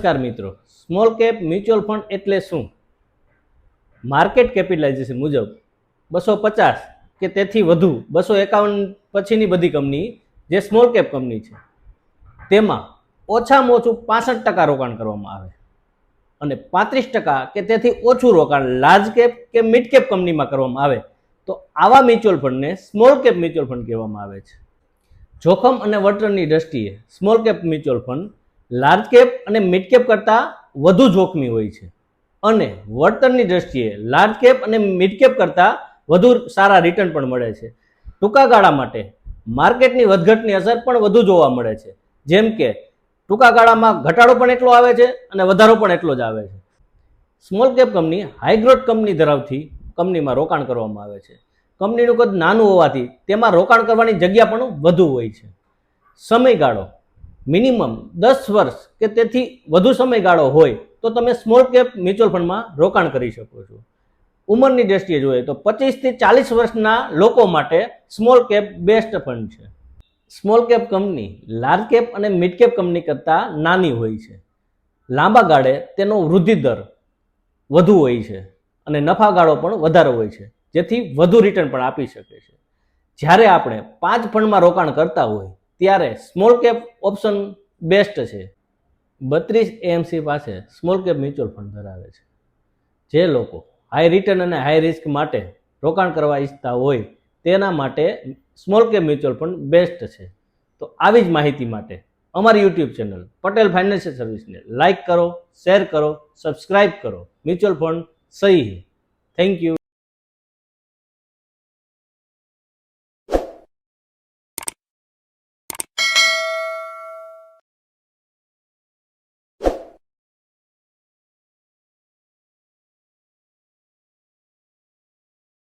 નમસ્કાર મિત્રો, small cap mutual fund એટલે શું? માર્કેટ કેપિટલાઇઝેશન મુજબ 250 કે તેથી વધુ 251 પછીની બધી કંપની જે સ્મોલ કેપ કંપની છે તેમાં ઓછામાં ઓછું 65% રોકાણ કરવામાં આવે અને 35% કે તેથી ઓછું રોકાણ લાર્જ કેપ કે મિડ કેપ કંપનીમાં કરવામાં આવે તો આવા મ્યુચ્યુઅલ ફંડને સ્મોલ કેપ મ્યુચ્યુઅલ ફંડ કહેવામાં આવે છે. જોખમ અને વળતરની દ્રષ્ટિએ small cap mutual fund large cap અને મિડ કેપ કરતાં વધુ જોખમી હોય છે અને વળતરની દ્રષ્ટિએ લાર્જ કેપ અને મિડ કેપ કરતાં વધુ સારા રિટર્ન પણ મળે છે. ટૂંકા ગાળા માટે માર્કેટની વધઘટની અસર પણ વધુ જોવા મળે છે, જેમ કે ટૂંકા ગાળામાં ઘટાડો પણ એટલો આવે છે અને વધારો પણ એટલો જ આવે છે. Small cap company high growth company ધરાવતી કંપનીમાં રોકાણ કરવામાં આવે છે. કંપનીનું કદ નાનું હોવાથી તેમાં રોકાણ કરવાની જગ્યા પણ વધુ હોય છે. સમયગાળો મિનિમમ 10 વર્ષ કે તેથી વધુ સમયગાળો હોય તો તમે સ્મોલ કેપ મ્યુચ્યુઅલ ફંડમાં રોકાણ કરી શકો છો. ઉંમરની દ્રષ્ટિએ જોઈએ તો 25 થી 40 વર્ષના લોકો માટે સ્મોલ કેપ બેસ્ટ ફંડ છે. Small cap company large cap અને મિડ કેપ કંપની કરતાં નાની હોય છે. લાંબા ગાળે તેનો વૃદ્ધિ દર વધુ હોય છે અને નફાગાળો પણ વધારે હોય છે, જેથી વધુ રિટર્ન પણ આપી શકે છે. જ્યારે આપણે 5 ફંડમાં રોકાણ કરતા હોય ત્યારે સ્મોલ કેપ ઓપ્શન બેસ્ટ છે. 32 એએમસી પાસે સ્મોલ કેપ મ્યુચ્યુઅલ ફંડ ધરાવે છે. જે લોકો હાઈ રિટર્ન અને હાઈ રિસ્ક માટે રોકાણ કરવા ઈચ્છતા હોય તેના માટે small cap mutual fund best છે. તો આવી જ માહિતી માટે અમારી યુટ્યુબ ચેનલ પટેલ ફાઇનાન્શિયલ સર્વિસને લાઇક કરો, શેર કરો, સબસ્ક્રાઇબ કરો. મ્યુચ્યુઅલ ફંડ સહી હે. Thank you.